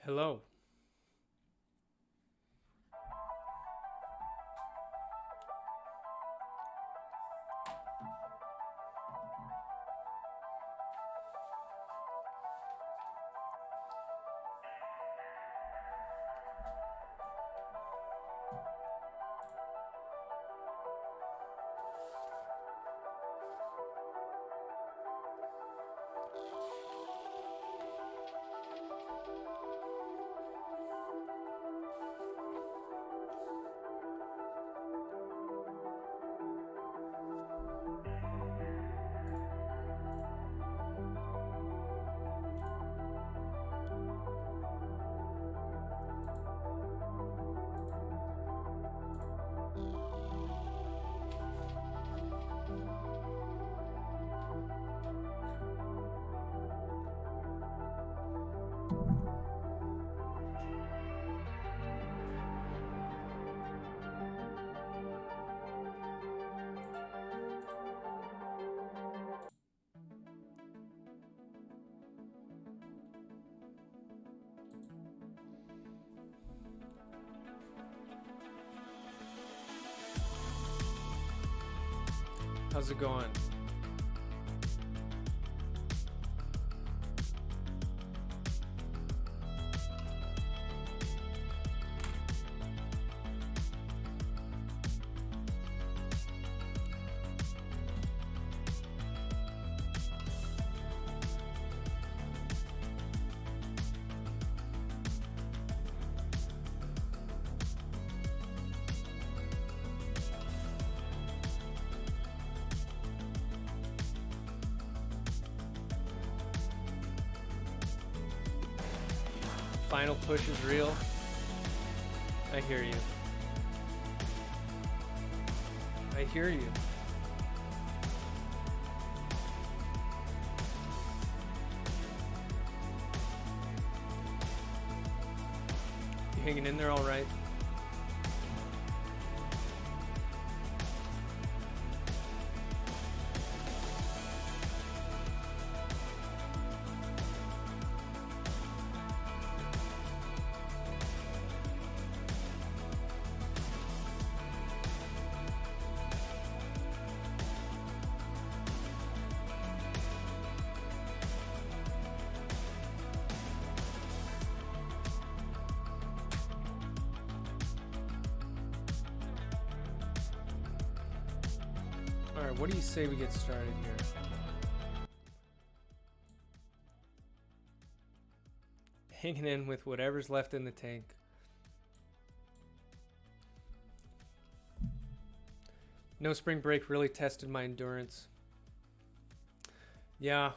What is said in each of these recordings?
Hello. How's it going? Final push is real. I hear you. I hear you. You hanging in there all right? Alright, what do you say we get started here? Hanging in with whatever's left in the tank. No spring break really tested my endurance. Yeah.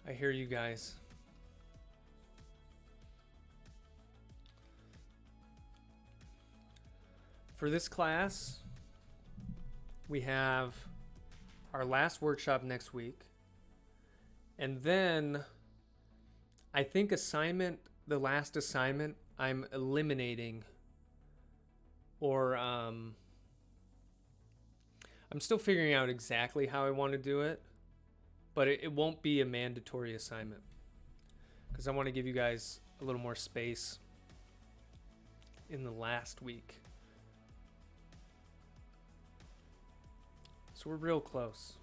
I hear you guys. For this class, we have our last workshop next week. And then I think the last assignment, I'm eliminating, or I'm still figuring out exactly how I want to do it, but it won't be a mandatory assignment because I want to give you guys a little more space in the last week. So we're real close.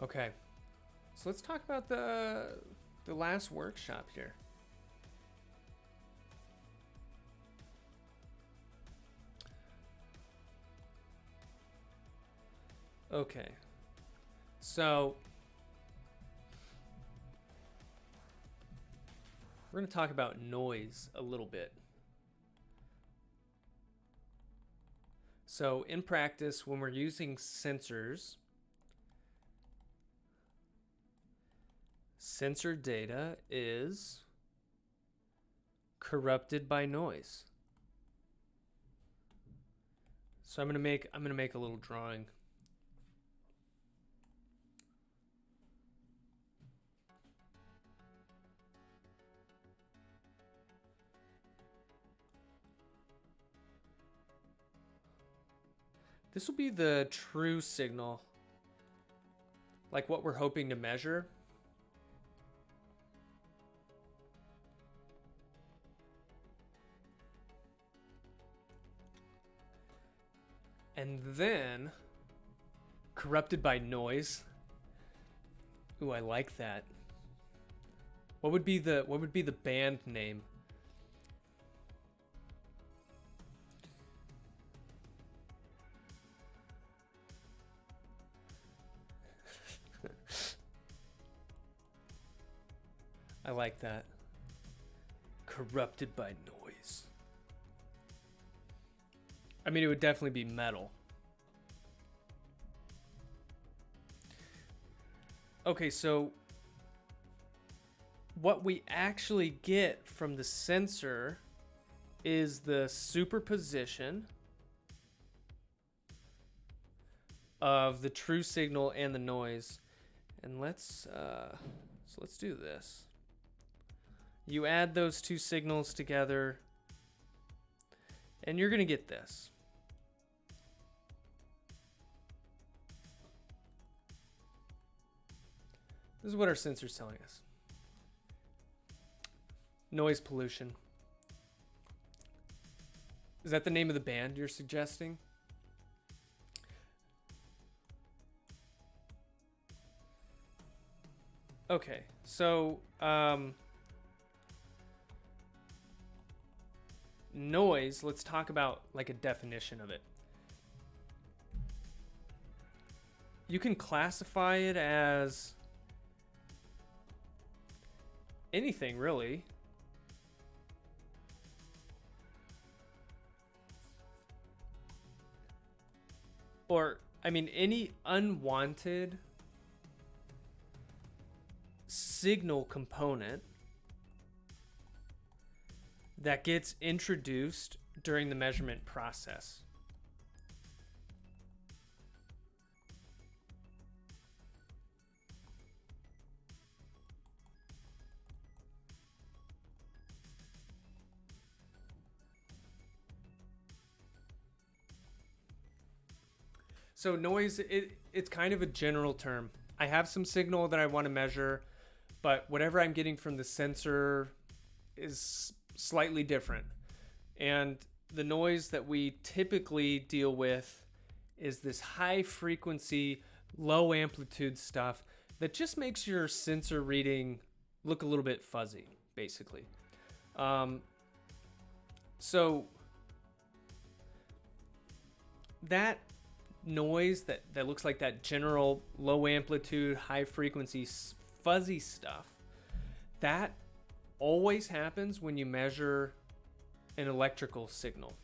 Okay, so let's talk about the last workshop here. Okay, so we're going to talk about noise a little bit. So in practice, when we're using sensors, sensor data is corrupted by noise. So I'm going to make a little drawing. This will be the true signal, like what we're hoping to measure. And then corrupted by noise. Ooh, I like that. What would be the band name? I like that. Corrupted by noise. I mean, it would definitely be metal. Okay, so what we actually get from the sensor is the superposition of the true signal and the noise. And let's do this. You add those two signals together, and you're going to get this. This is what our sensor's telling us. Noise pollution. Is that the name of the band you're suggesting? Okay, so noise, let's talk about like a definition of it. You can classify it as anything, really. Or, I mean, any unwanted signal component that gets introduced during the measurement process. So noise, it's kind of a general term. I have some signal that I want to measure, but whatever I'm getting from the sensor is slightly different. And the noise that we typically deal with is this high frequency, low amplitude stuff that just makes your sensor reading look a little bit fuzzy, basically. So that noise that looks like that general low amplitude, high frequency, fuzzy stuff, that always happens when you measure an electrical signal.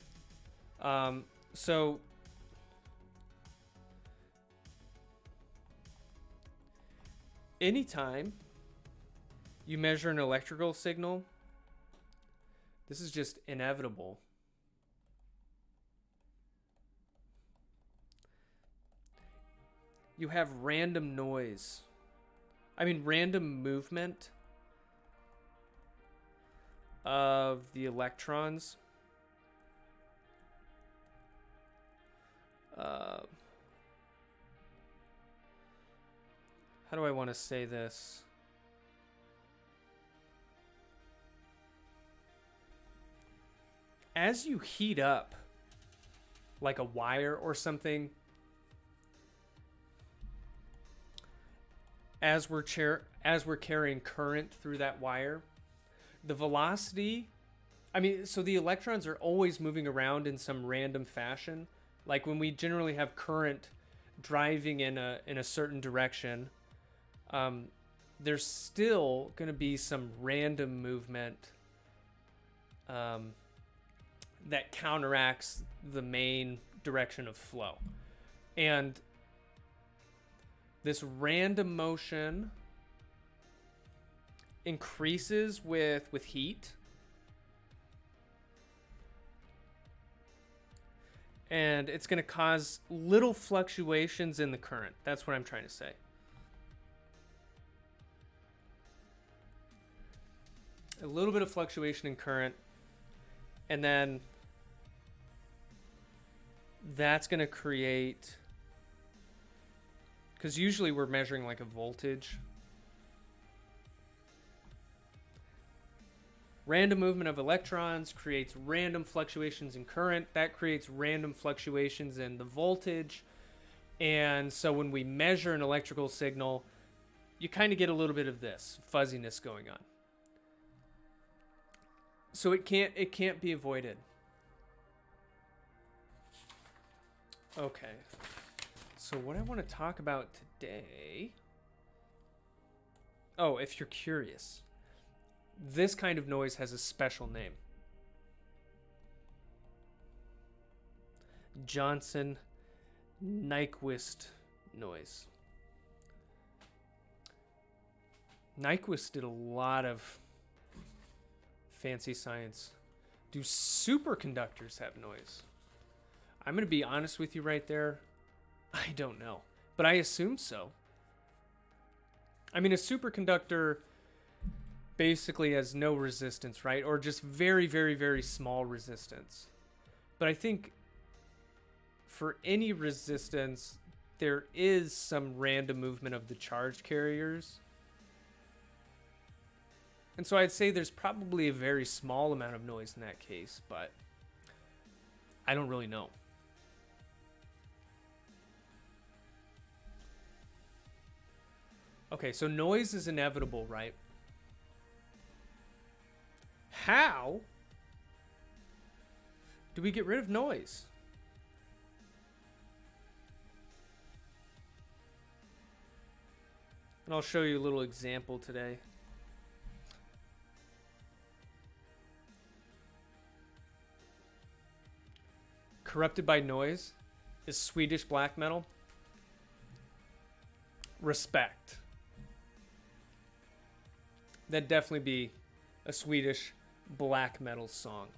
So anytime you measure an electrical signal, this is just inevitable. You have random noise. I mean, random movement of the electrons. How do I want to say this? As you heat up like a wire or something, as we're carrying current through that wire, the velocity, I mean, so the electrons are always moving around in some random fashion. Like when we generally have current driving in a certain direction, there's still going to be some random movement that counteracts the main direction of flow. And this random motion increases with heat. And it's going to cause little fluctuations in the current. That's what I'm trying to say. A little bit of fluctuation in current. And then that's going to create, because usually we're measuring like a voltage. Random movement of electrons creates random fluctuations in current. That creates random fluctuations in the voltage. And so when we measure an electrical signal, you kind of get a little bit of this fuzziness going on. So it can't be avoided. Okay. So what I want to talk about today. Oh, if you're curious, this kind of noise has a special name. Johnson Nyquist noise. Nyquist did a lot of fancy science. Do superconductors have noise? I'm going to be honest with you right there. I don't know, but I assume so. I mean, a superconductor basically has no resistance, right? Or just very, very, very small resistance. But I think for any resistance, there is some random movement of the charge carriers. And so I'd say there's probably a very small amount of noise in that case, but I don't really know. Okay, so noise is inevitable, right? How do we get rid of noise? And I'll show you a little example today. Corrupted by Noise is Swedish black metal. Respect. That'd definitely be a Swedish black metal song.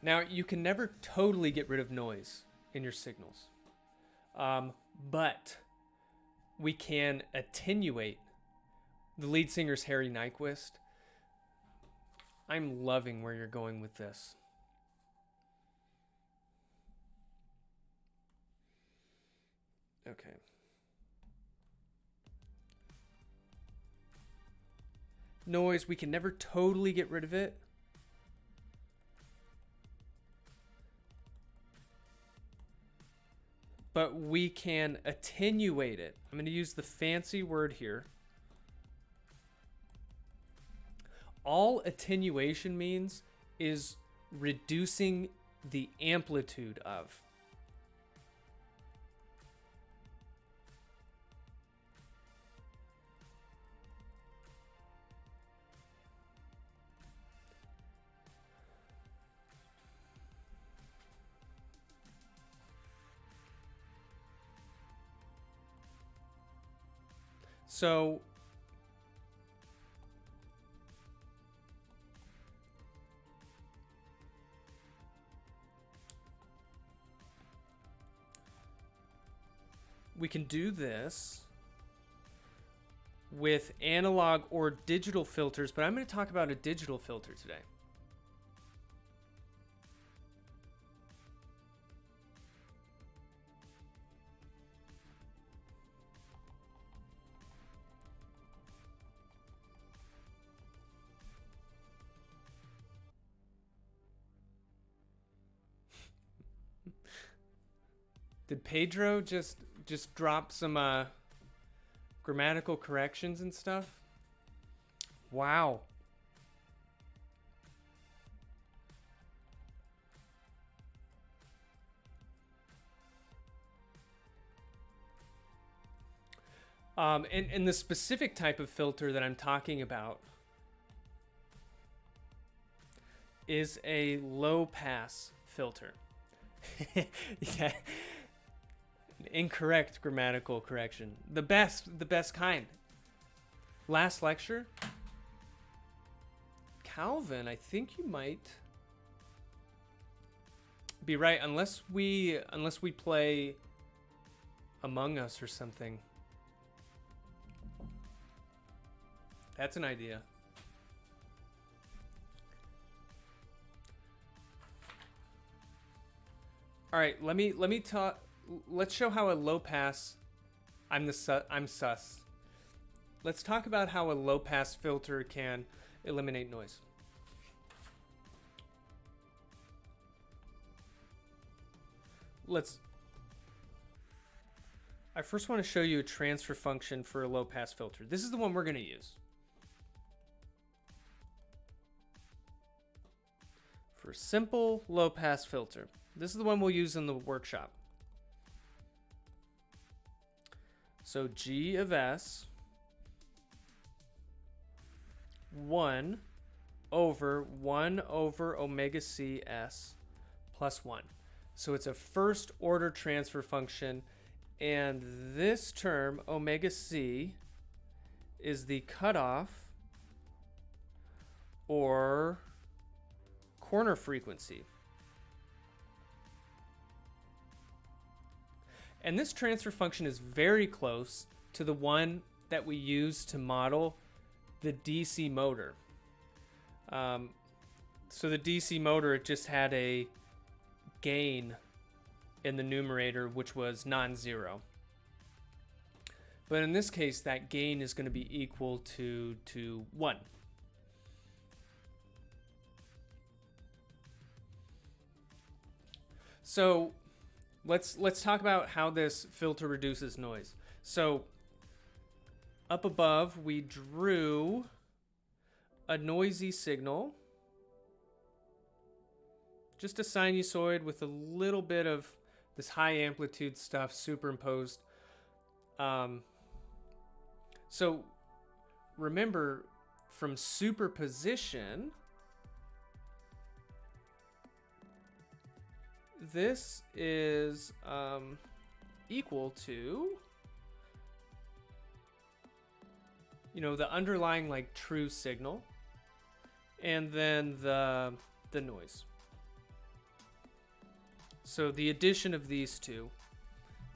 Now, you can never totally get rid of noise in your signals, but we can attenuate. The lead singer's Harry Nyquist. I'm loving where you're going with this. Okay. Noise, we can never totally get rid of it. But we can attenuate it. I'm going to use the fancy word here. All attenuation means is reducing the amplitude of. So we can do this with analog or digital filters, but I'm going to talk about a digital filter today. Did Pedro just drop some grammatical corrections and stuff? Wow. And the specific type of filter that I'm talking about is a low pass filter. Yeah. Incorrect grammatical correction. The best kind. Last lecture, Calvin, I think you might be right, unless we play Among Us or something. That's an idea. All right, let me talk. Let's show how a low pass. I'm sus. Let's talk about how a low pass filter can eliminate noise. I first want to show you a transfer function for a low pass filter. This is the one we're going to use. For a simple low pass filter. This is the one we'll use in the workshop. So G of S 1 over omega C S plus 1. So it's a first order transfer function, and this term, omega C, is the cutoff or corner frequency. And this transfer function is very close to the one that we use to model the DC motor. So the DC motor, it just had a gain in the numerator, which was non-zero. But in this case, that gain is going to be equal to 1. So let's talk about how this filter reduces noise. So up above, we drew a noisy signal, just a sinusoid with a little bit of this high amplitude stuff superimposed. So remember, from superposition, this is equal to, the underlying like true signal, and then the noise. So the addition of these two,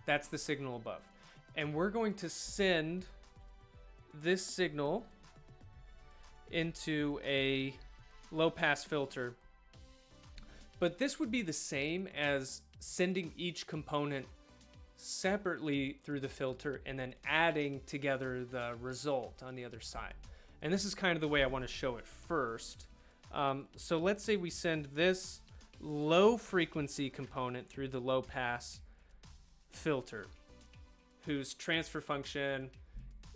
that's the signal above. And we're going to send this signal into a low pass filter. But this would be the same as sending each component separately through the filter and then adding together the result on the other side. And this is kind of the way I want to show it first. So let's say we send this low frequency component through the low pass filter, whose transfer function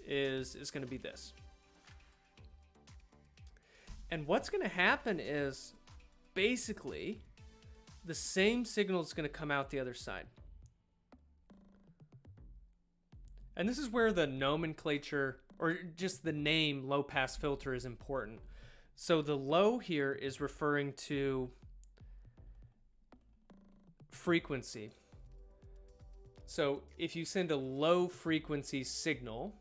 is going to be this. And what's going to happen is basically the same signal is going to come out the other side. And this is where the nomenclature, or just the name low pass filter, is important. So the low here is referring to frequency. So if you send a low frequency signal,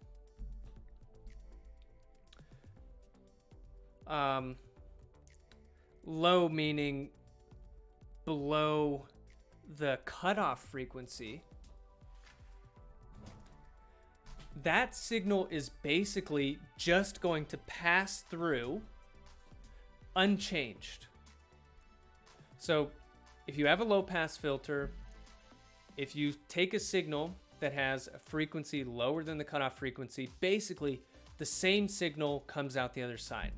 low meaning below the cutoff frequency, that signal is basically just going to pass through unchanged. So if you have a low pass filter, if you take a signal that has a frequency lower than the cutoff frequency, basically the same signal comes out the other side.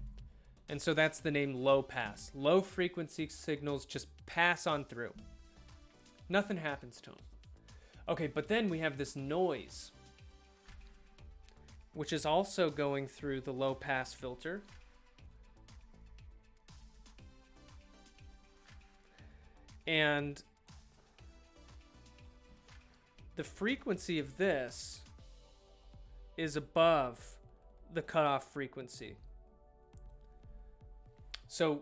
And so that's the name low pass. Low frequency signals just pass on through. Nothing happens to them. Okay, but then we have this noise, which is also going through the low pass filter. And the frequency of this is above the cutoff frequency. So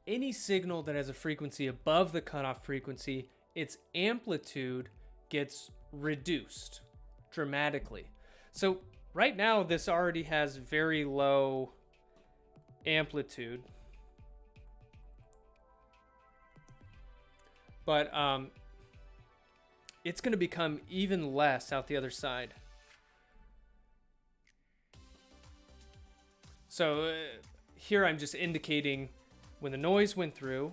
any signal that has a frequency above the cutoff frequency, its amplitude gets reduced dramatically. So right now, this already has very low amplitude. But it's going to become even less out the other side. So here I'm just indicating when the noise went through,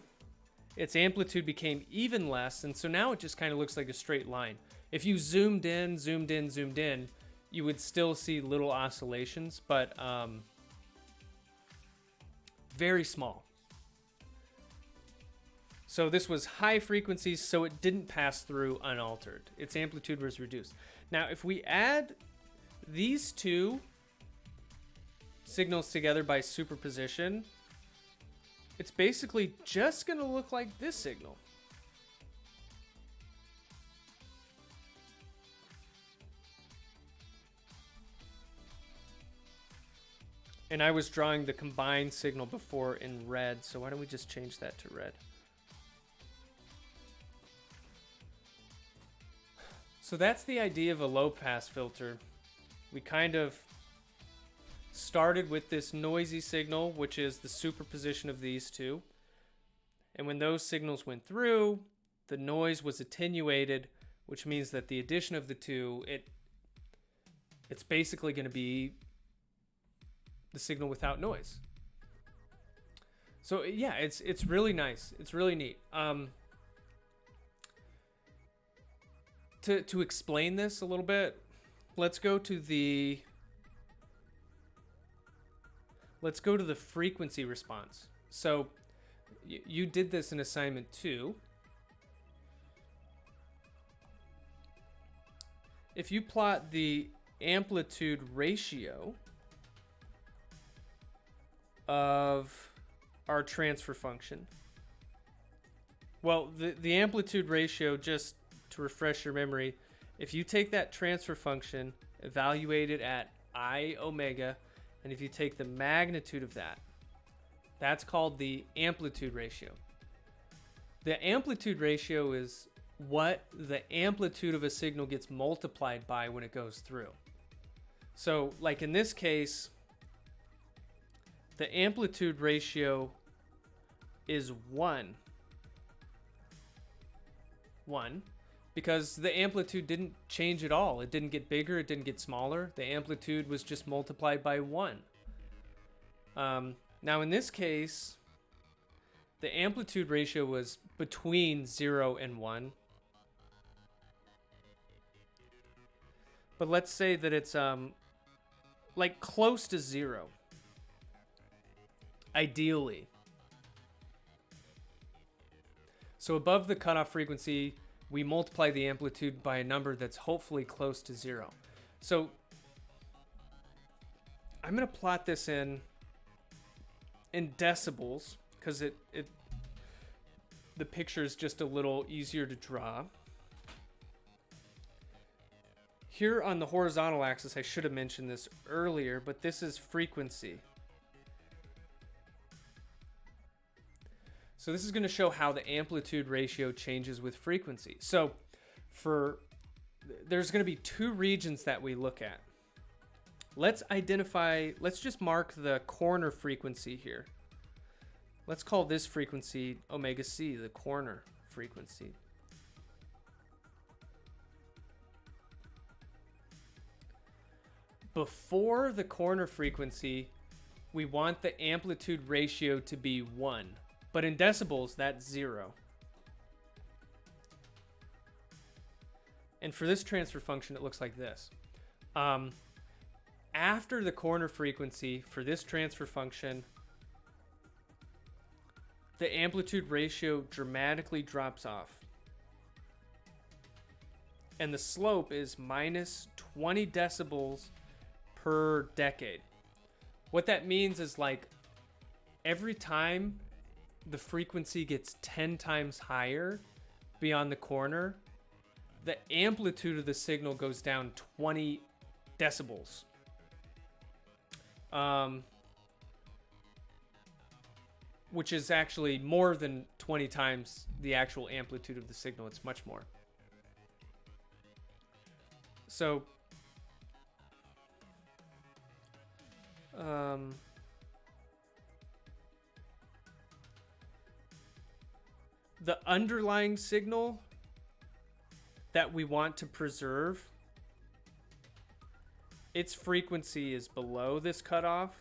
its amplitude became even less, and so now it just kind of looks like a straight line. If you zoomed in, you would still see little oscillations, but very small. So this was high frequencies, so it didn't pass through unaltered. Its amplitude was reduced. Now, if we add these two signals together by superposition, it's basically just going to look like this signal. And I was drawing the combined signal before in red, so why don't we just change that to red? So that's the idea of a low-pass filter. We kind of started with this noisy signal, which is the superposition of these two. And when those signals went through, the noise was attenuated, which means that the addition of the two, it's basically going to be the signal without noise. So yeah, it's really nice. It's really neat. To explain this a little bit, let's go to the frequency response. So you did this in assignment 2. If you plot the amplitude ratio of our transfer function, well, the amplitude ratio, just to refresh your memory, if you take that transfer function, evaluate it at I omega, and if you take the magnitude of that, that's called the amplitude ratio. The amplitude ratio is what the amplitude of a signal gets multiplied by when it goes through. So, like in this case, the amplitude ratio is 1. Because the amplitude didn't change at all. It didn't get bigger, it didn't get smaller. The amplitude was just multiplied by 1. Now in this case, the amplitude ratio was between 0 and 1. But let's say that it's like close to 0. Ideally. So above the cutoff frequency, we multiply the amplitude by a number that's hopefully close to 0. So I'm going to plot this in decibels because the picture is just a little easier to draw. Here on the horizontal axis, I should have mentioned this earlier, but this is frequency. So this is going to show how the amplitude ratio changes with frequency. So there's going to be 2 regions that we look at. Let's just mark the corner frequency here. Let's call this frequency omega c, the corner frequency. Before the corner frequency, we want the amplitude ratio to be 1. But in decibels, that's 0. And for this transfer function, it looks like this. After the corner frequency, for this transfer function, the amplitude ratio dramatically drops off. And the slope is minus 20 decibels per decade. What that means is, like, every time the frequency gets 10 times higher beyond the corner, the amplitude of the signal goes down 20 decibels. Which is actually more than 20 times the actual amplitude of the signal. It's much more. So, the underlying signal that we want to preserve, its frequency is below this cutoff.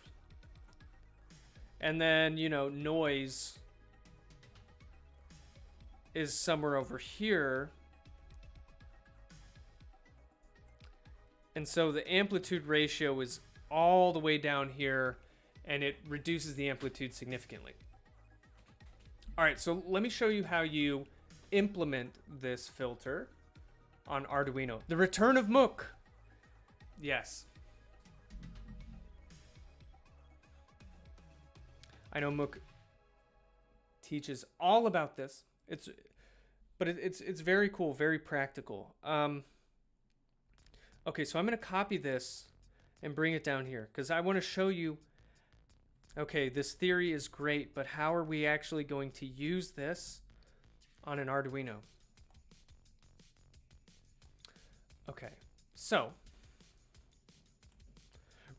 And then, noise is somewhere over here. And so the amplitude ratio is all the way down here, and it reduces the amplitude significantly. All right, so let me show you how you implement this filter on Arduino. The return of Mook. Yes. I know Mook teaches all about this. It's very cool, very practical. Okay, so I'm going to copy this and bring it down here because I want to show you, okay, this theory is great, but how are we actually going to use this on an Arduino? Okay, so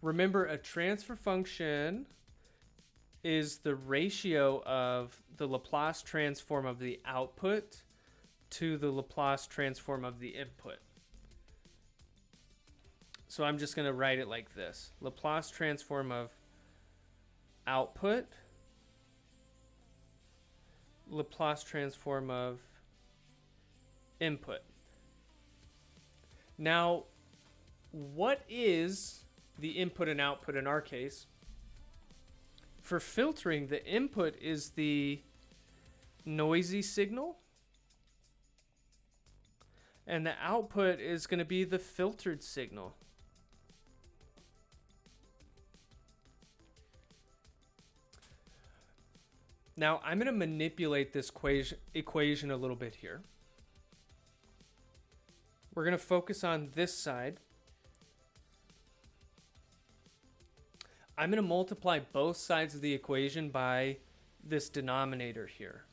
remember, a transfer function is the ratio of the Laplace transform of the output to the Laplace transform of the input. So I'm just going to write it like this. Laplace transform of output, Laplace transform of input. Now, what is the input and output in our case? For filtering, the input is the noisy signal, and the output is going to be the filtered signal. Now, I'm going to manipulate this equation a little bit here. We're going to focus on this side. I'm going to multiply both sides of the equation by this denominator here.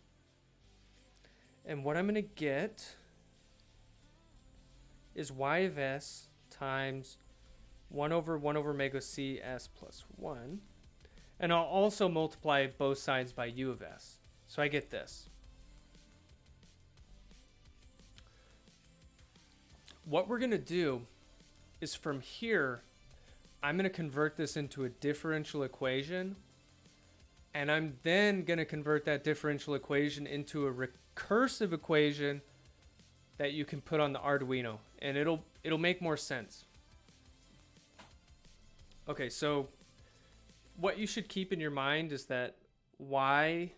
And what I'm going to get is y of s times 1 over omega c s plus 1. And I'll also multiply both sides by u of s. So I get this. What we're going to do is from here, I'm going to convert this into a differential equation. And I'm then going to convert that differential equation into a recursive equation that you can put on the Arduino. And it'll make more sense. Okay, so what you should keep in your mind is that y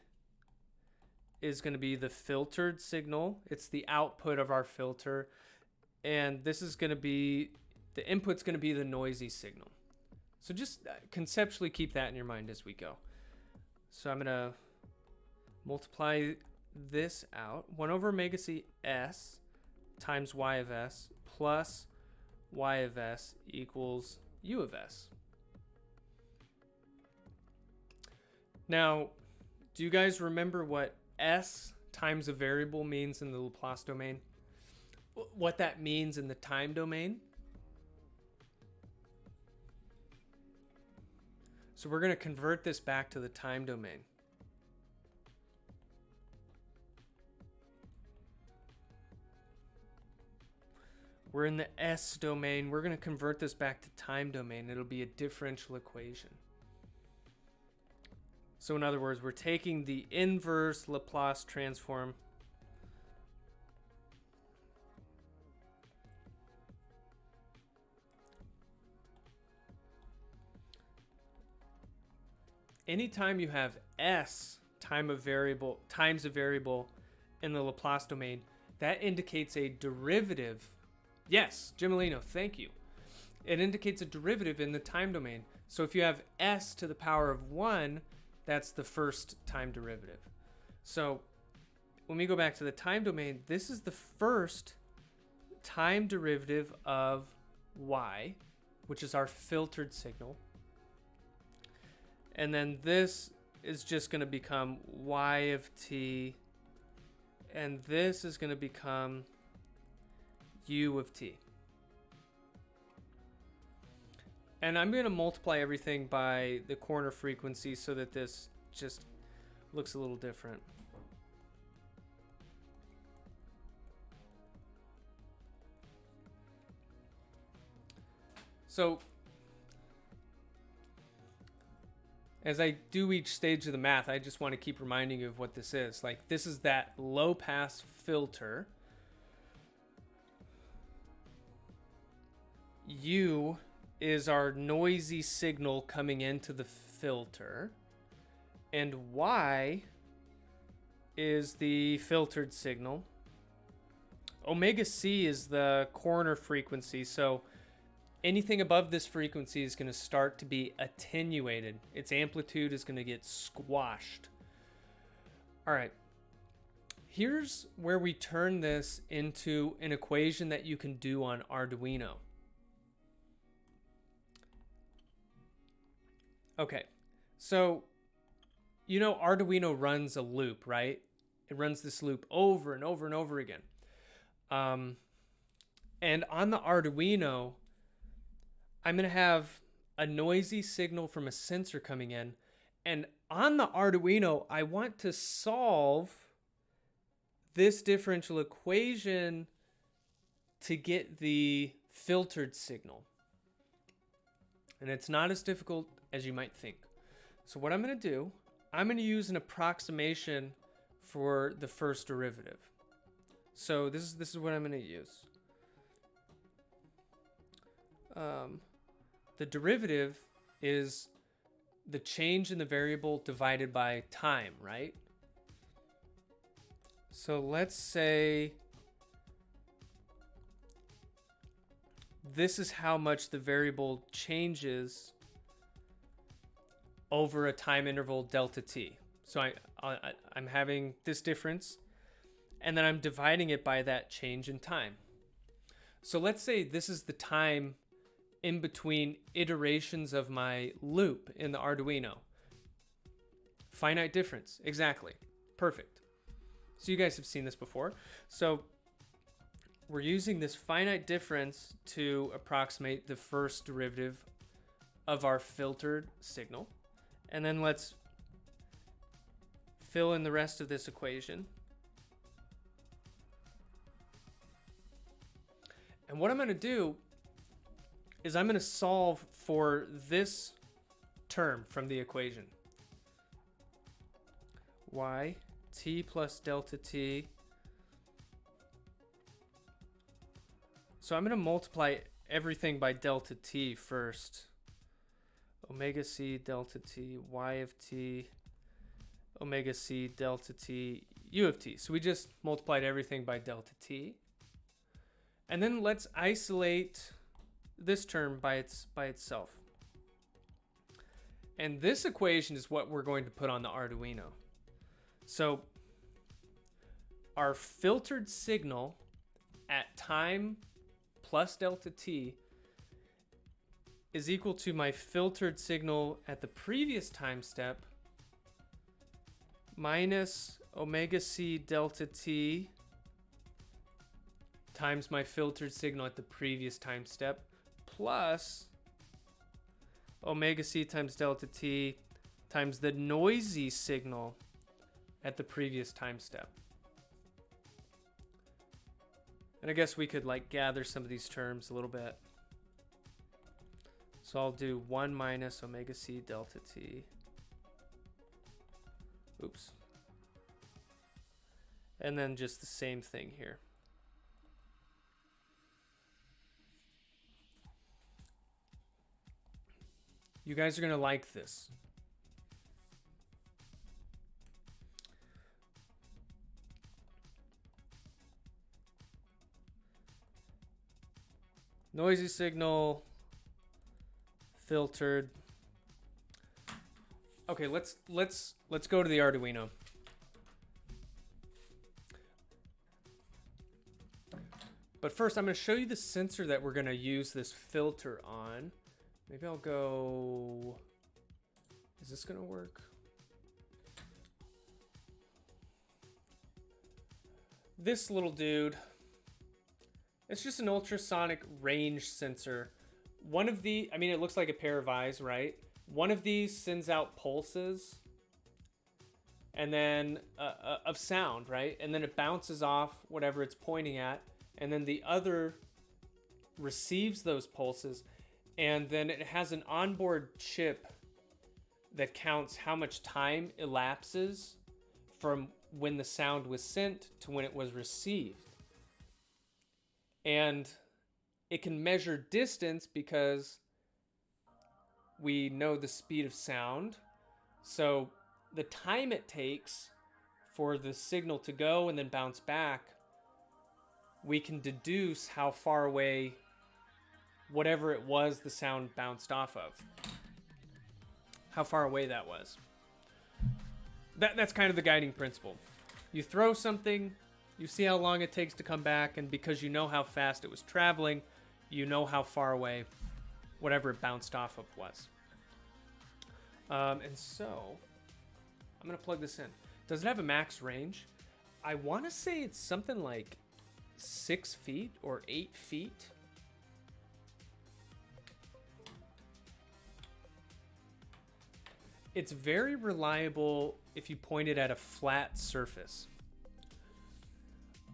is going to be the filtered signal. It's the output of our filter. And this is going to be, the input's going to be the noisy signal. So just conceptually keep that in your mind as we go. So I'm going to multiply this out. 1 over omega c s times y of s plus y of s equals u of s. Now, do you guys remember what s times a variable means in the Laplace domain? What that means in the time domain? So we're going to convert this back to the time domain. We're in the s domain. We're going to convert this back to time domain. It'll be a differential equation. So in other words, we're taking the inverse Laplace transform anytime you have s times a variable in the Laplace domain, that indicates a derivative. Yes, Jimolino, thank you. It indicates a derivative in the time domain. So if you have s to the power of 1, that's the first time derivative. So when we go back to the time domain, this is the first time derivative of y, which is our filtered signal. And then this is just going to become y of t, and this is going to become u of t. And I'm going to multiply everything by the corner frequency so that this just looks a little different. So as I do each stage of the math, I just want to keep reminding you of what this is. Like, this is that low pass filter. U is our noisy signal coming into the filter. And Y is the filtered signal. Omega C is the corner frequency. So anything above this frequency is going to start to be attenuated. Its amplitude is going to get squashed. All right. Here's where we turn this into an equation that you can do on Arduino. Okay. So, you know, Arduino runs a loop, right? It runs this loop over and over and over again. And on the Arduino, I'm going to have a noisy signal from a sensor coming in. And on the Arduino, I want to solve this differential equation to get the filtered signal. And it's not as difficult as you might think. So what I'm going to do, I'm going to use an approximation for the first derivative. So this is what I'm going to use. The derivative is the change in the variable divided by time, right? So let's say this is how much the variable changes over a time interval delta t. So I'm having this difference, and then I'm dividing it by that change in time. So let's say this is the time in between iterations of my loop in the Arduino. Finite difference, exactly. Perfect. So you guys have seen this before. So we're using this finite difference to approximate the first derivative of our filtered signal. And then let's fill in the rest of this equation. And what I'm going to do is I'm going to solve for this term from the equation. Y, t plus delta t. So I'm going to multiply everything by delta t first. Omega c delta t, y of t, omega c delta t, u of t. So we just multiplied everything by delta t. And then let's isolate this term by itself. And this equation is what we're going to put on the Arduino. So our filtered signal at time plus delta t is equal to my filtered signal at the previous time step minus omega c delta t times my filtered signal at the previous time step plus omega c times delta t times the noisy signal at the previous time step. And I guess we could like gather some of these terms a little bit. So I'll do 1 minus omega c delta t. Oops. And then just the same thing here. You guys are going to like this. Noisy signal, filtered. Okay, let's go to the Arduino. But first, I'm going to show you the sensor that we're going to use this filter on. Maybe I'll go... Is this going to work? This little dude. It's just an ultrasonic range sensor. One of the... I mean, it looks like a pair of eyes, right? One of these sends out pulses. And then... of sound, right? And then it bounces off whatever it's pointing at. And then the other receives those pulses. And then it has an onboard chip that counts how much time elapses from when the sound was sent to when it was received. And it can measure distance because we know the speed of sound. So the time it takes for the signal to go and then bounce back, we can deduce how far away whatever it was the sound bounced off of, how far away that was. That's kind of the guiding principle. You throw something, you see how long it takes to come back, and because you know how fast it was traveling, you know how far away whatever it bounced off of was. And so, I'm going to plug this in. Does it have a max range? I want to say it's something like 6 feet or 8 feet. It's very reliable if you point it at a flat surface.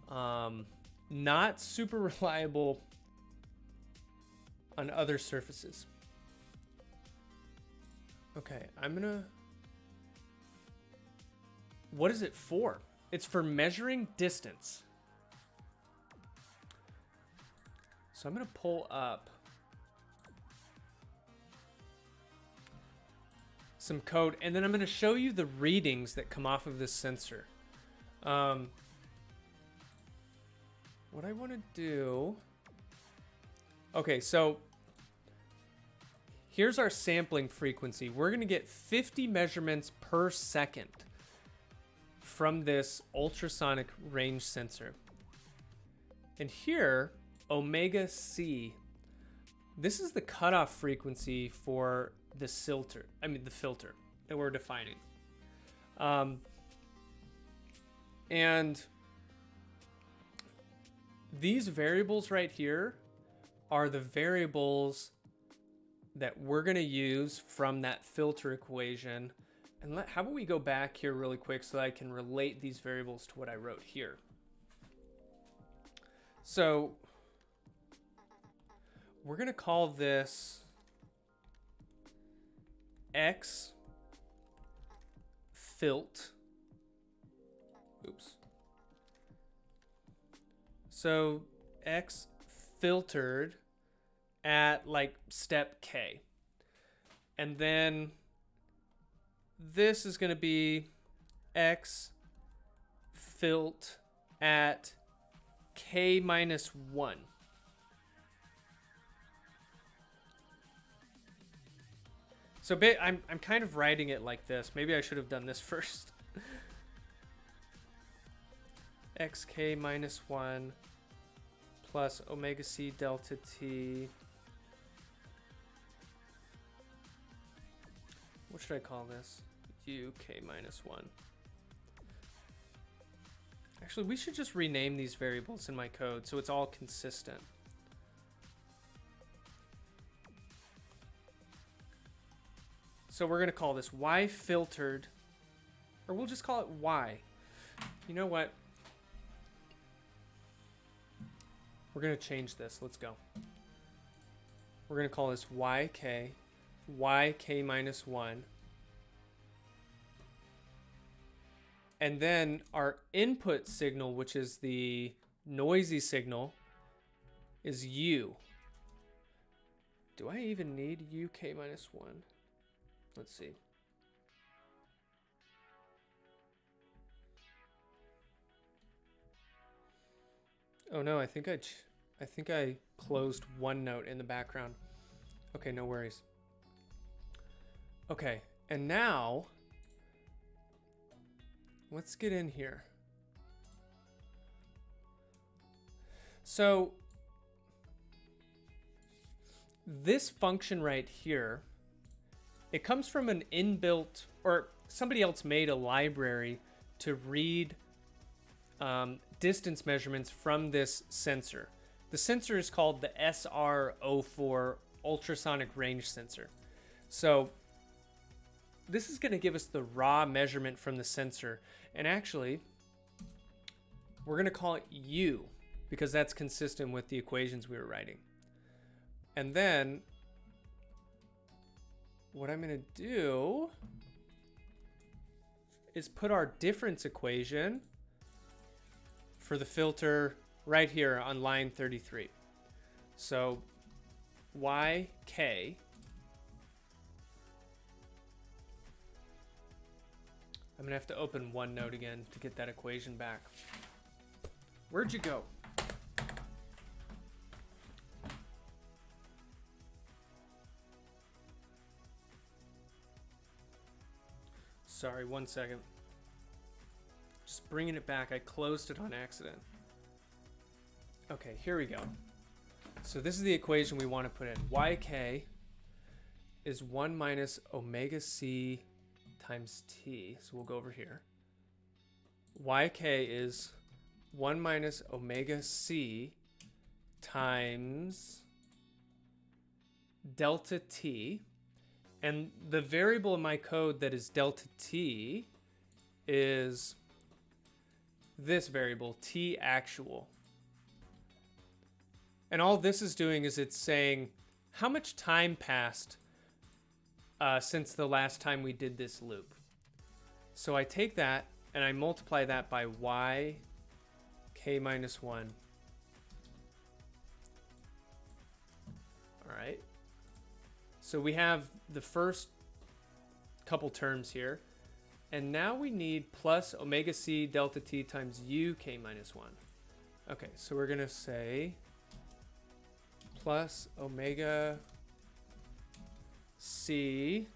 Not super reliable on other surfaces. Okay, I'm gonna... What is it for? It's for measuring distance. So I'm gonna pull up some code, and then I'm gonna show you the readings that come off of this sensor. What I want to do... Okay, so here's our sampling frequency. We're going to get 50 measurements per second from this ultrasonic range sensor. And here, omega C, this is the cutoff frequency for the filter. The filter that we're defining. And these variables right here are the variables that we're going to use from that filter equation. And how about we go back here really quick so that I can relate these variables to what I wrote here. So we're going to call this X filt. Oops. So X filtered at like step K. And then this is going to be X filt at K minus 1. So I'm kind of writing it like this. Maybe I should have done this first. XK minus 1 plus omega C delta T. What should I call this? UK minus 1. Actually, we should just rename these variables in my code so it's all consistent. So we're going to call this Y filtered, or we'll just call it Y. You know what? We're going to change this. Let's go. We're going to call this YK, YK minus 1. And then our input signal, which is the noisy signal, is U. Do I even need UK minus 1? Let's see. Oh no, I think I closed one note in the background. Okay, no worries. Okay, and now let's get in here. So this function right here, it comes from an inbuilt, or somebody else made a library to read distance measurements from this sensor. The sensor is called the SR04 Ultrasonic Range Sensor. So this is going to give us the raw measurement from the sensor. And actually, we're going to call it U because that's consistent with the equations we were writing. And then what I'm going to do is put our difference equation for the filter right here on line 33. So YK, I'm going to have to open OneNote again to get that equation back. Where'd you go? Sorry, 1 second. Just bringing it back. I closed it on accident. Okay, here we go. So this is the equation we want to put in. YK is 1 minus omega c times t. So we'll go over here. YK is 1 minus omega c times delta t. And the variable in my code that is delta t is this variable, t actual. And all this is doing is it's saying how much time passed since the last time we did this loop. So I take that and I multiply that by y k minus 1. All right. So we have the first couple terms here. And now we need plus omega c delta t times u k minus 1. Okay, so we're going to say plus omega c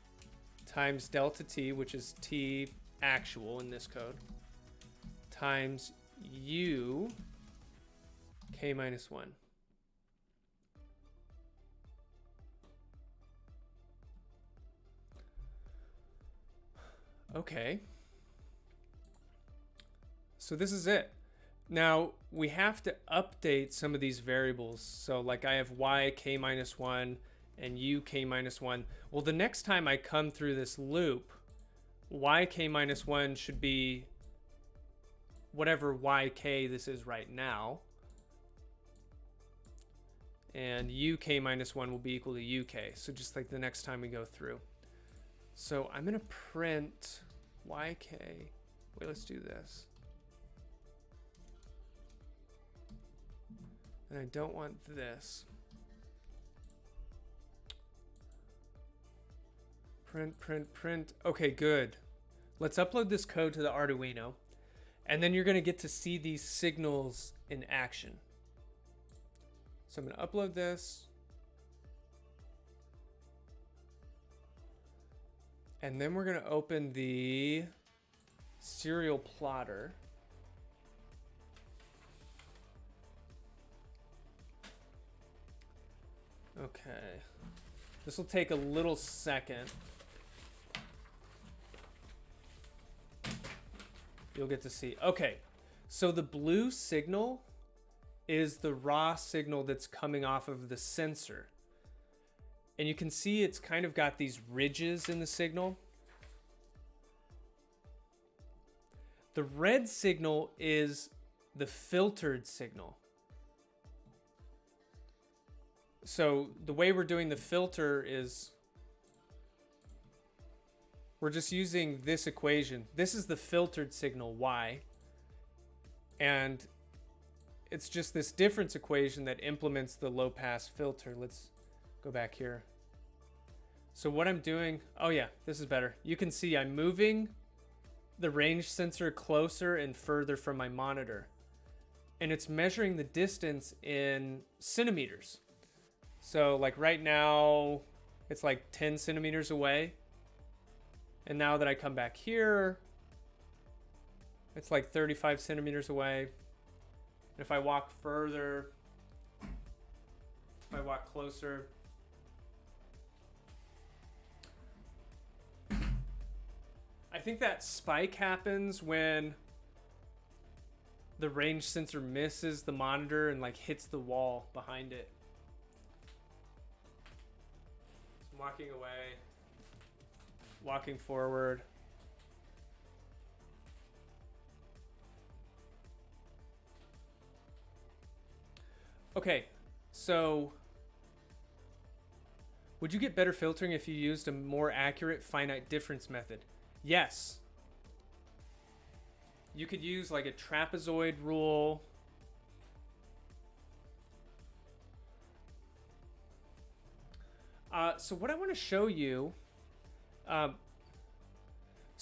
times delta t, which is t actual in this code, times u k minus 1. Okay. So this is it. Now we have to update some of these variables. So like I have y k minus 1 and u k minus 1. Well, the next time I come through this loop, y k minus 1 should be whatever y k this is right now. And u k minus 1 will be equal to u k. So just like the next time we go through. So I'm going to print YK. Wait, let's do this. And I don't want this. Print. Okay, good. Let's upload this code to the Arduino. And then you're going to get to see these signals in action. So I'm going to upload this. And then we're going to open the serial plotter. Okay. This will take a little second. You'll get to see. Okay. So the blue signal is the raw signal that's coming off of the sensor. And you can see it's kind of got these ridges in the signal. The red signal is the filtered signal. So the way we're doing the filter is we're just using this equation. This is the filtered signal, y. And it's just this difference equation that implements the low pass filter. Let's go back here. So what I'm doing, oh yeah, this is better. You can see I'm moving the range sensor closer and further from my monitor. And it's measuring the distance in centimeters. So like right now, it's like 10 centimeters away. And now that I come back here, it's like 35 centimeters away. And if I walk further, if I walk closer, I think that spike happens when the range sensor misses the monitor and like hits the wall behind it. So I'm walking away, walking forward. Okay, so Would you get better filtering if you used a more accurate finite difference method? Yes. You could use like a trapezoid rule. So what I want to show you,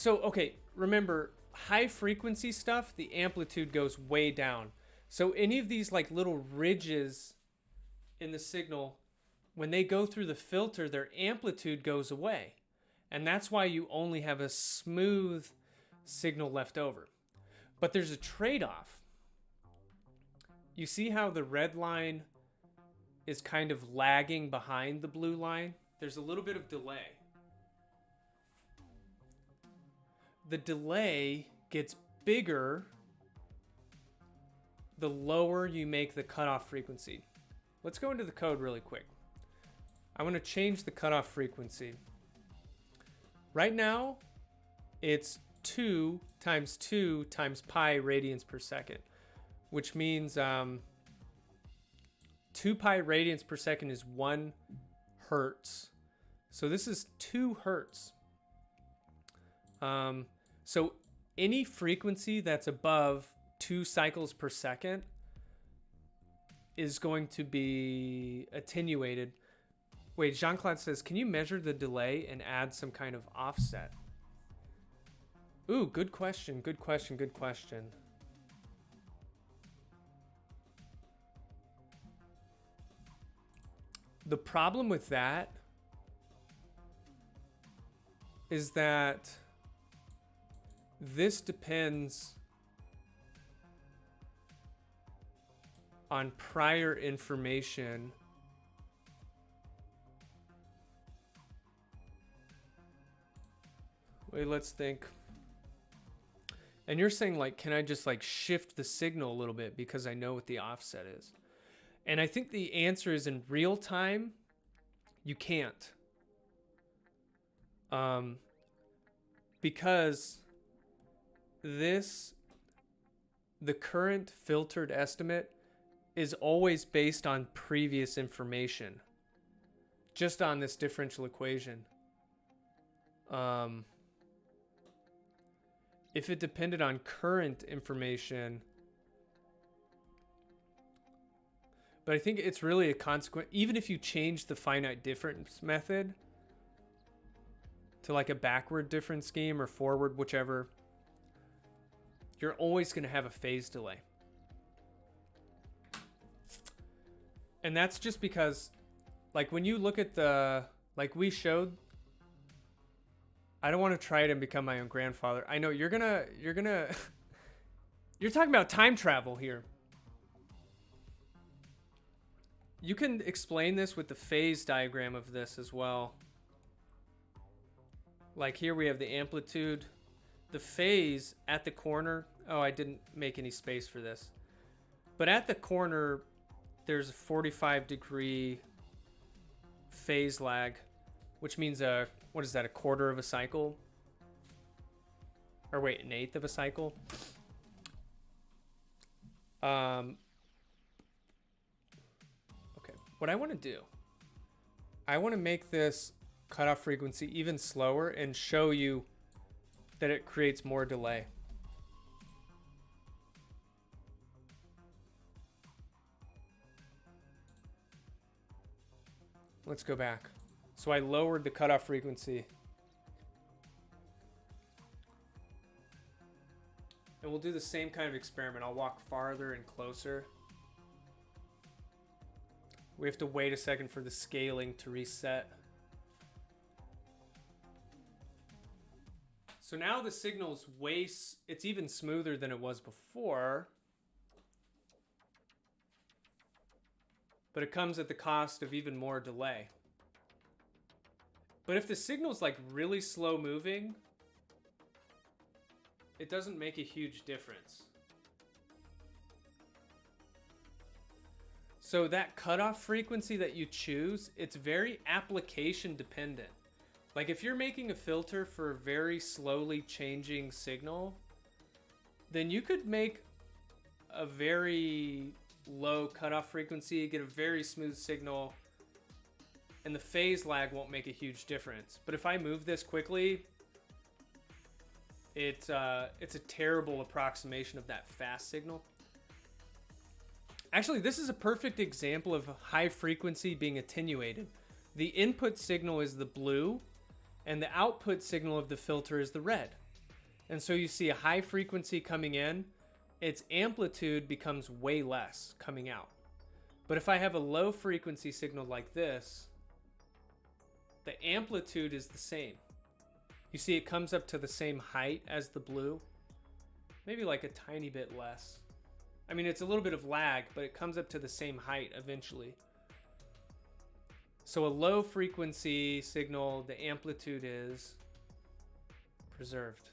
okay, remember high frequency stuff, the amplitude goes way down. So any of these like little ridges in the signal, when they go through the filter, their amplitude goes away. And that's why you only have a smooth signal left over. But there's a trade-off. You see how the red line is kind of lagging behind the blue line? There's a little bit of delay. The delay gets bigger the lower you make the cutoff frequency. Let's go into the code really quick. I want to change the cutoff frequency. Right now, it's 2 times 2 times pi radians per second, which means 2 pi radians per second is 1 hertz. So this is 2 hertz. So any frequency that's above 2 cycles per second is going to be attenuated. Wait, Jean-Claude says, can you measure the delay and add some kind of offset? Ooh, good question, good question, good question. The problem with that is that this depends on prior information. Wait, let's think. And you're saying like, can I just like shift the signal a little bit because I know what the offset is? And I think the answer is in real time, you can't. Because the current filtered estimate is always based on previous information, just on this differential equation. If it depended on current information, but I think it's really a consequence. Even if you change the finite difference method to like a backward difference scheme or forward, whichever, you're always going to have a phase delay. And that's just because, like, when you look at the, like we showed, I don't want to try it and become my own grandfather. I know you're talking about time travel here. You can explain this with the phase diagram of this as well. Like here we have the amplitude, the phase at the corner. Oh, I didn't make any space for this. But at the corner, there's a 45-degree phase lag, which means what is that, a quarter of a cycle? Or wait, an eighth of a cycle? Okay, what I want to do, I want to make this cutoff frequency even slower and show you that it creates more delay. Let's go back. So I lowered the cutoff frequency. And we'll do the same kind of experiment. I'll walk farther and closer. We have to wait a second for the scaling to reset. So now the signal's it's even smoother than it was before. But it comes at the cost of even more delay. But if the signal's like really slow moving, it doesn't make a huge difference. So that cutoff frequency that you choose, it's very application dependent. Like if you're making a filter for a very slowly changing signal, then you could make a very low cutoff frequency, get a very smooth signal. and the phase lag won't make a huge difference. But if I move this quickly, it's a terrible approximation of that fast signal. Actually, this is a perfect example of high frequency being attenuated. The input signal is the blue, and the output signal of the filter is the red. And so you see a high frequency coming in, its amplitude becomes way less coming out. But if I have a low frequency signal like this, the amplitude is the same. You see it comes up to the same height as the blue, maybe like a tiny bit less. I mean, it's a little bit of lag, but it comes up to the same height eventually. So a low frequency signal, the amplitude is preserved.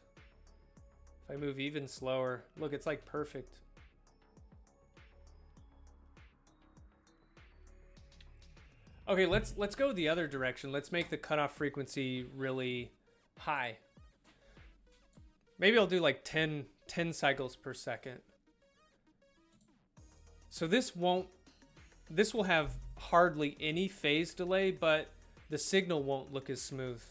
If I move even slower, look, it's like perfect. Okay, let's go the other direction. Let's make the cutoff frequency really high. Maybe I'll do like 10 cycles per second. So this will have hardly any phase delay, but the signal won't look as smooth.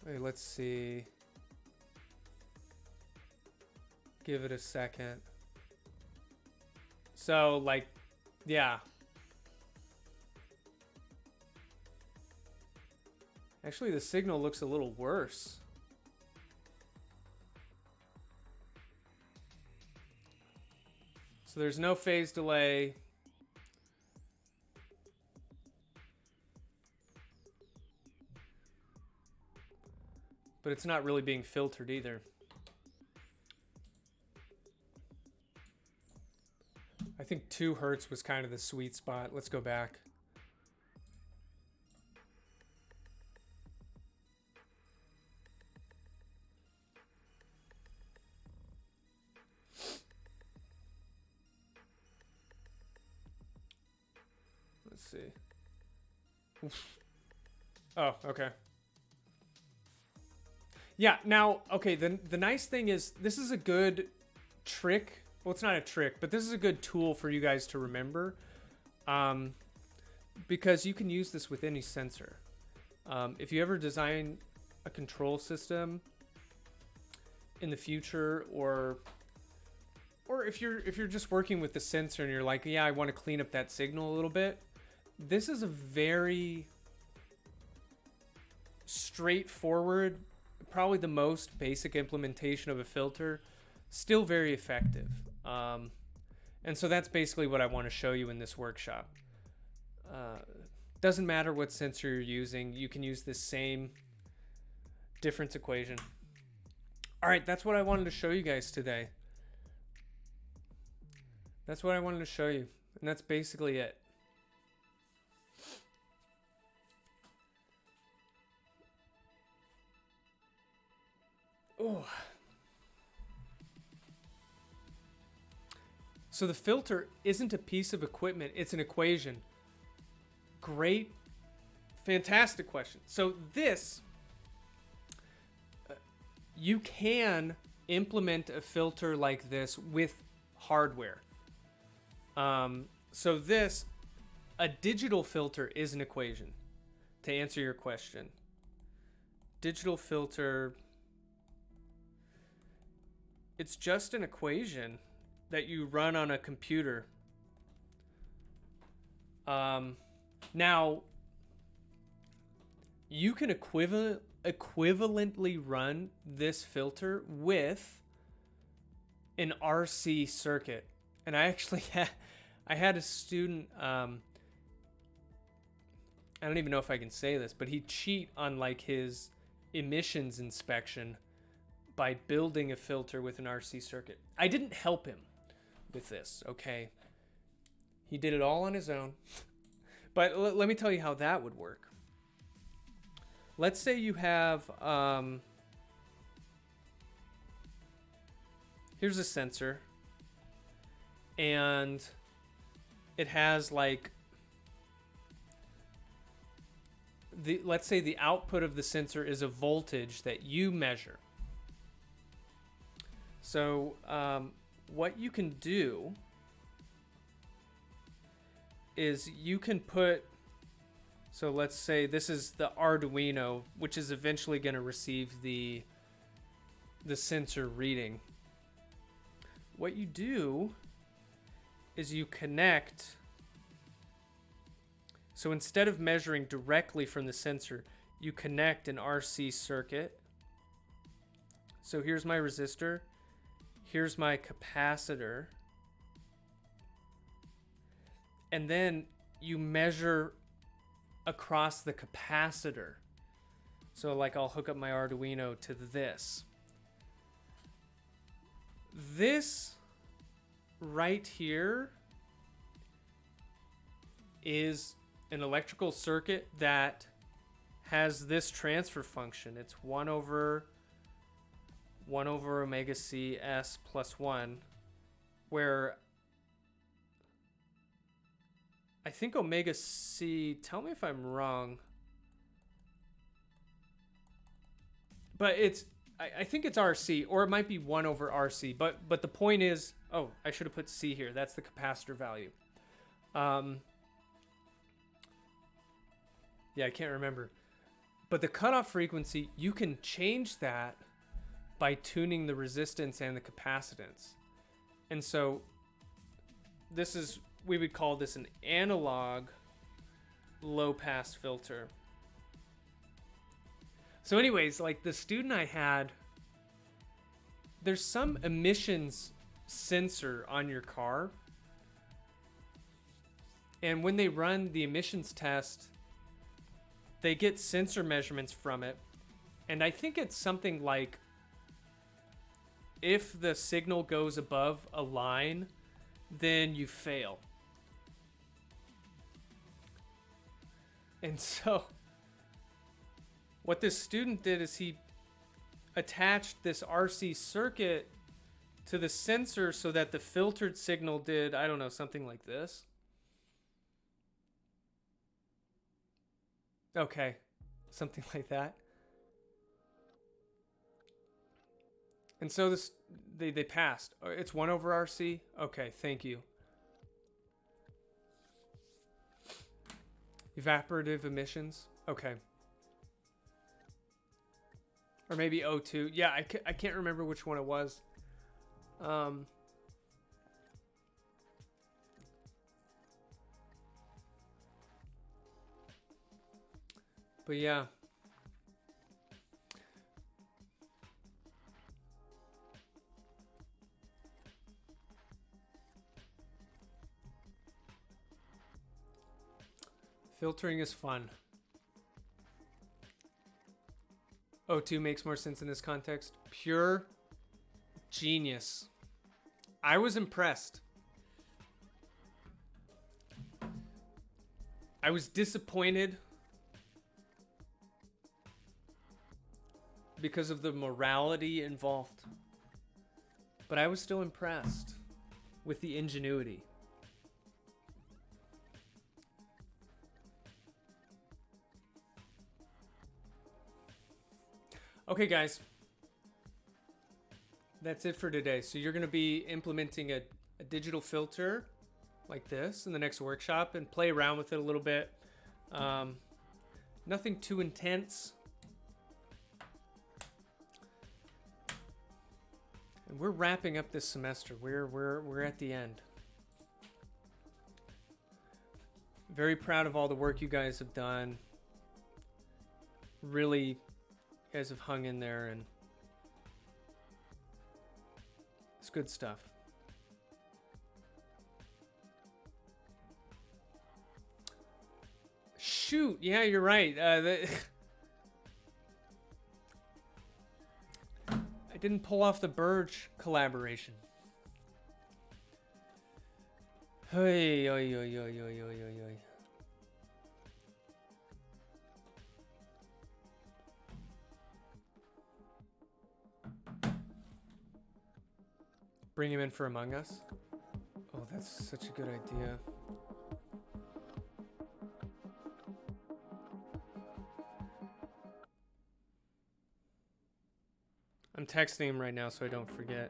Wait, let's see. Give it a second. So, like, yeah. Actually, the signal looks a little worse. So there's no phase delay. But it's not really being filtered either. I think 2 Hertz was kind of the sweet spot. Let's go back. Let's see. Oof. Oh, okay. Yeah, now, okay, the nice thing is this is a good trick. Well, it's not a trick, but this is a good tool for you guys to remember, because you can use this with any sensor. If you ever design a control system in the future, or if you're just working with the sensor and you're like, yeah, I want to clean up that signal a little bit, this is a very straightforward, probably the most basic implementation of a filter, still very effective. And so that's basically what I want to show you in this workshop. Doesn't matter what sensor you're using, you can use this same difference equation. All right, that's what I wanted to show you guys today. That's what I wanted to show you, and that's basically it. Oh. So the filter isn't a piece of equipment, it's an equation. Great, fantastic question. So this, you can implement a filter like this with hardware. So this, a digital filter is an equation, to answer your question. Digital filter, it's just an equation that you run on a computer. Now, you can equivalently run this filter with an RC circuit. And I actually had a student, I don't even know if I can say this, but he'd cheat on like his emissions inspection by building a filter with an RC circuit. I didn't help him with this, okay? He did it all on his own. But let me tell you how that would work. Let's say you have, here's a sensor, and it has like, let's say the output of the sensor is a voltage that you measure. So what you can do is you can put, so let's say this is the Arduino, which is eventually going to receive the sensor reading. What you do is you connect, so instead of measuring directly from the sensor, you connect an RC circuit. So here's my resistor, here's my capacitor, and then you measure across the capacitor. So like I'll hook up my Arduino to this. This right here is an electrical circuit that has this transfer function. It's 1 over omega c s plus 1, where I think omega c, tell me if I'm wrong, but I think it's RC, or it might be 1 over RC, but the point is, oh, I should have put C here. That's the capacitor value. Yeah, I can't remember. But the cutoff frequency, you can change that by tuning the resistance and the capacitance. And so this is, we would call this an analog low pass filter. So anyways, like the student I had, there's some emissions sensor on your car. And when they run the emissions test, they get sensor measurements from it. And I think it's something like, if the signal goes above a line, then you fail. And so what this student did is he attached this RC circuit to the sensor so that the filtered signal did, I don't know, something like this. Okay, something like that. And so this, they passed. It's 1 over RC? Okay, thank you. Evaporative emissions? Okay. Or maybe O2. Yeah, I can't remember which one it was. But yeah. Filtering is fun. O2 makes more sense in this context. Pure genius. I was impressed. I was disappointed because of the morality involved. But I was still impressed with the ingenuity. Okay, guys. That's it for today. So you're going to be implementing a digital filter like this in the next workshop and play around with it a little bit. Nothing too intense. And we're wrapping up this semester. We're at the end. Very proud of all the work you guys have done. Really, you guys have hung in there, and it's good stuff. Shoot, yeah, you're right. I didn't pull off the Burge collaboration. Hey, oy, oy, oy, oy, oy, oy, oy. Bring him in for Among Us? Oh, that's such a good idea. I'm texting him right now so I don't forget.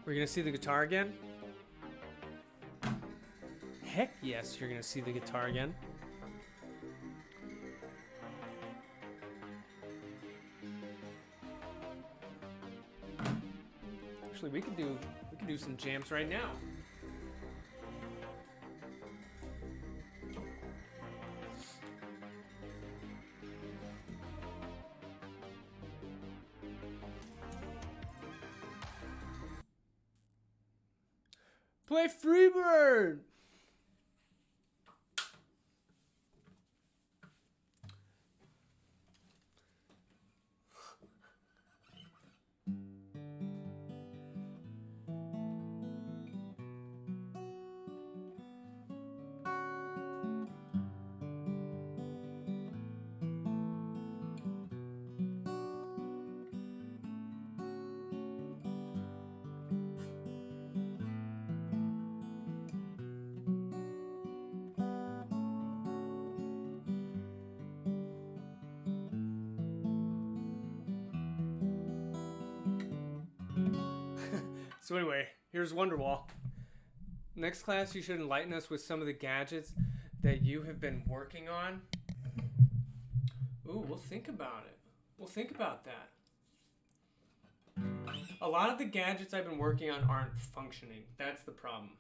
We're gonna see the guitar again? Heck yes, you're gonna see the guitar again. Actually, we could do some jams right now. Play Freebird! So anyway, here's Wonderwall. Next class, you should enlighten us with some of the gadgets that you have been working on. Ooh, we'll think about it. We'll think about that. A lot of the gadgets I've been working on aren't functioning. That's the problem.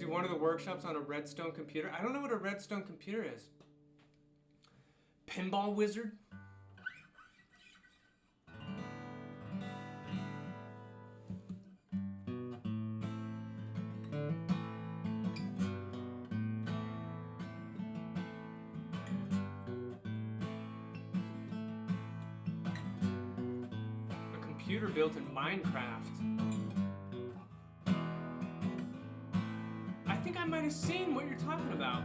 One of the workshops on a Redstone computer. I don't know what a Redstone computer is. Pinball Wizard? A computer built in Minecraft. I might have seen what you're talking about.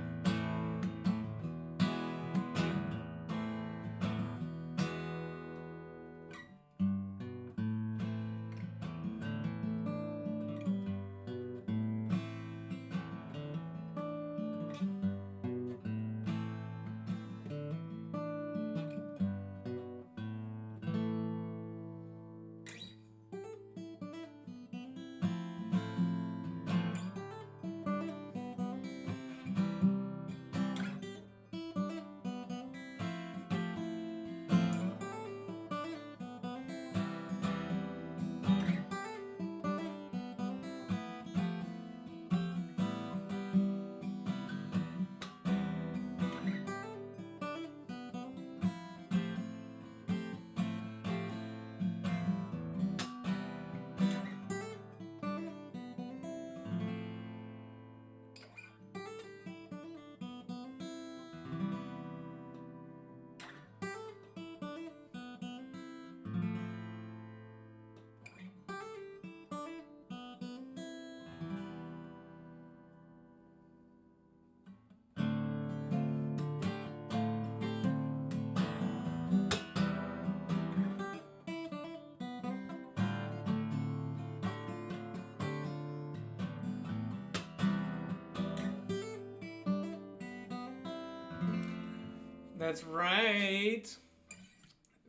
That's right.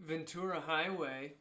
Ventura Highway.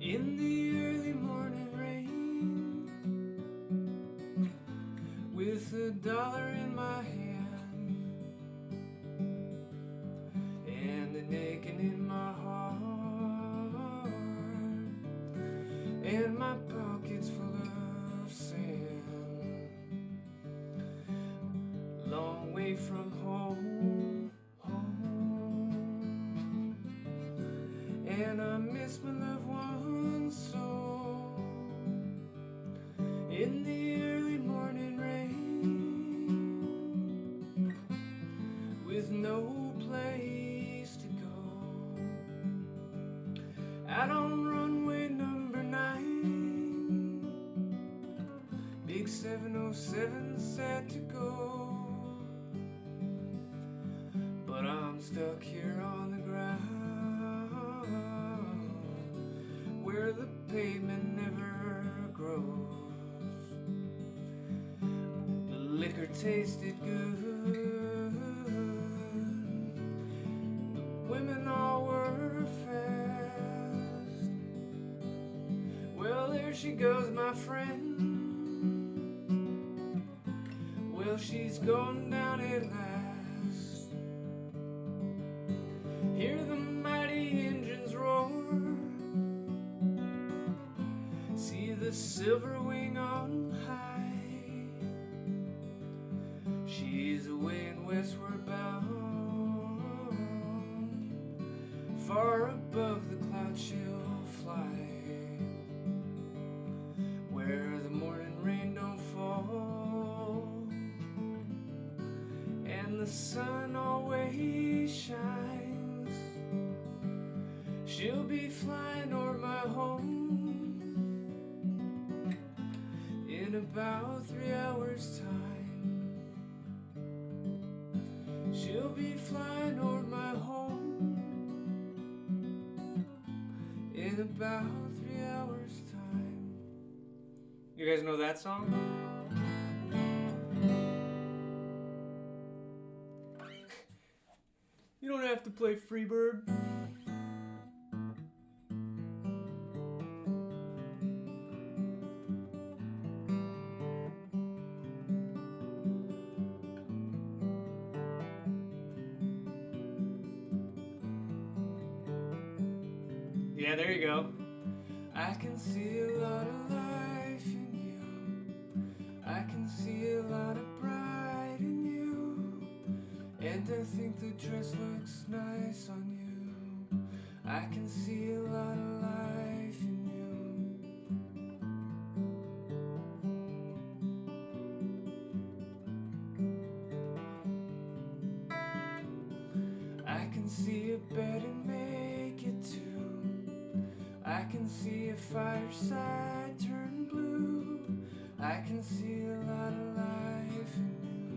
In the early morning rain, with $1 in my hand and an aching in my heart and my pockets full of sand, in the early morning rain, with no place to go. Out on runway number 9, big 707 set to go. But I'm stuck here on the ground, where the pavement never grows. The liquor tasted good, the women all were fast. Well, there she goes, my friend. Well, she's going down at last. Hear the mighty engines roar, see the silver wing on high. She's away and westward bound, far above the clouds she'll fly, where the morning rain don't fall and the sun always shines. She'll be flying o'er my home in about 3 hours' time. She'll be flying o'er my home in about 3 hours' time. You guys know that song? You don't have to play Freebird. Yeah, there you go. I can see a lot of life in you. I can see a lot of pride in you. And I think the dress looks nice on you. I can see a lot of life in you. I can see a bed and make it too. I can see a fireside turn blue. I can see a lot of life in you.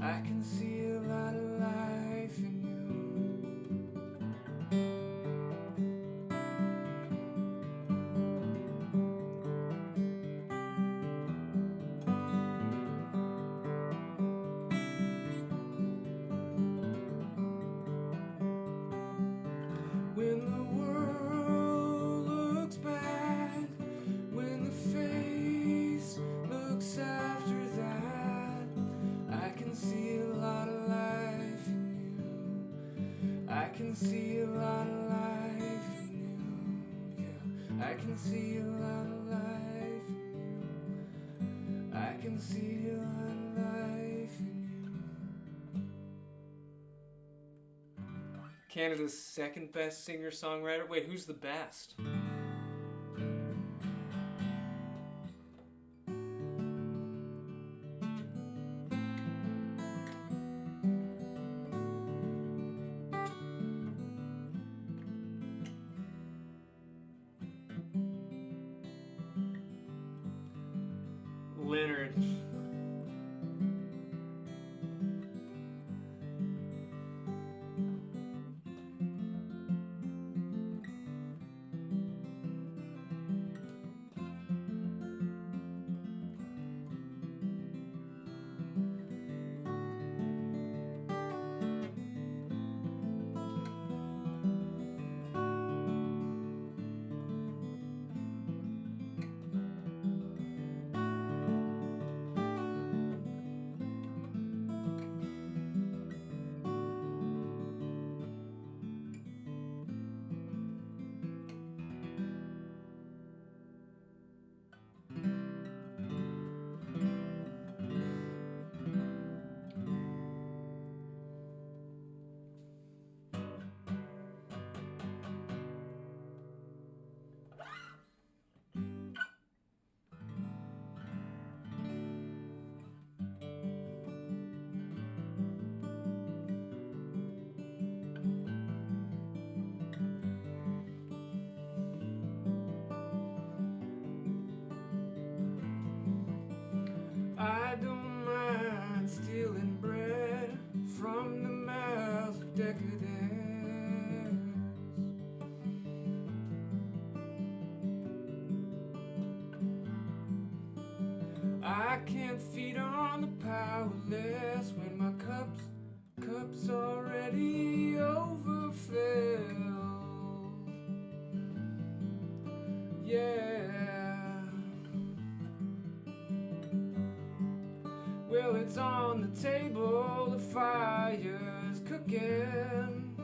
I can see a lot of life in you. When the world looks back, when the face looks after that, I can see a lot of life in you. I can see a lot of life in you. Yeah, I can see a lot of life in you. I can see a lot of life in you. Canada's second best singer-songwriter. Wait, who's the best? Leonard. I can't feed on the powerless when my cup's already overfilled. Yeah. Well, it's on the table, the fire's cooking,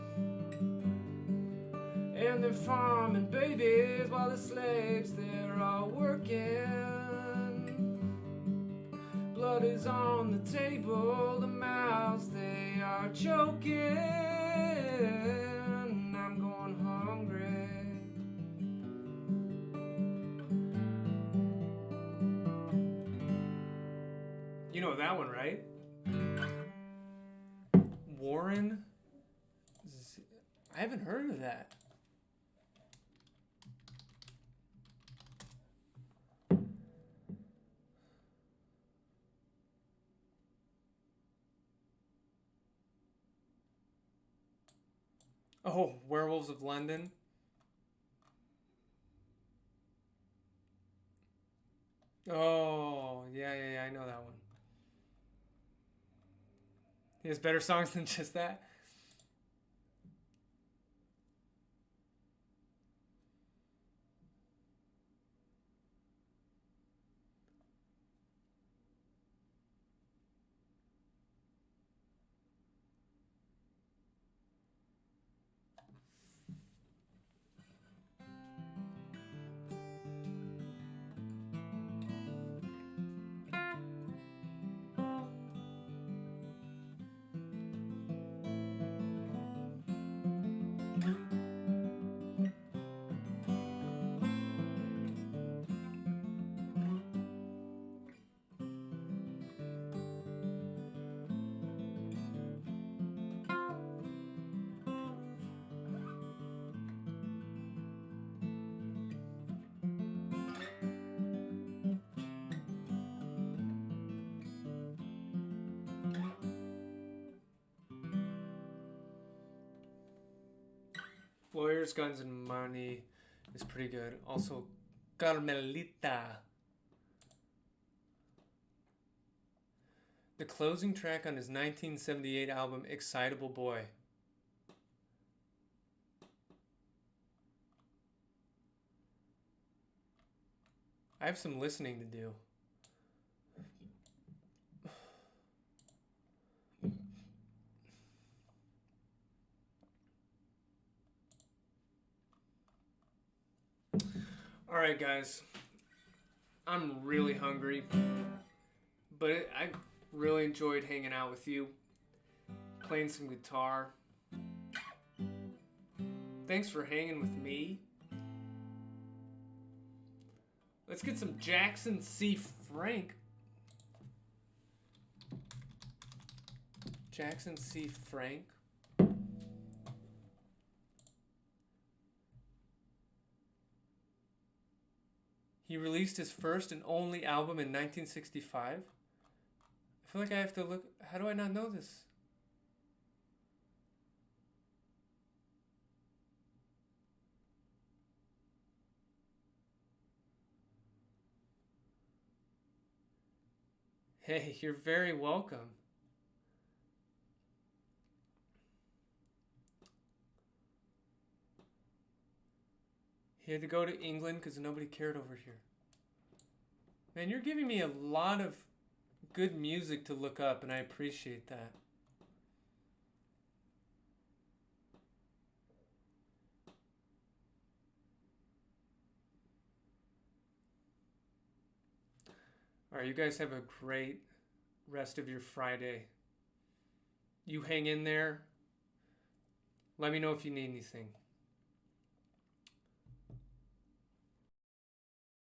and they're farming babies while the slaves, they're all working. Blood is on the table, the mouths, they are choking. I'm going hungry. You know that one, right? Warren? I haven't heard of that. Oh, Werewolves of London. Oh, yeah, I know that one. He has better songs than just that. Lawyers, Guns, and Money is pretty good. Also, Carmelita. The closing track on his 1978 album, Excitable Boy. I have some listening to do. Alright, guys. I'm really hungry. But I really enjoyed hanging out with you. Playing some guitar. Thanks for hanging with me. Let's get some Jackson C. Frank. Jackson C. Frank. He released his first and only album in 1965. I feel like I have to look. How do I not know this? Hey, you're very welcome. He had to go to England because nobody cared over here. Man, you're giving me a lot of good music to look up, and I appreciate that. All right, you guys have a great rest of your Friday. You hang in there. Let me know if you need anything.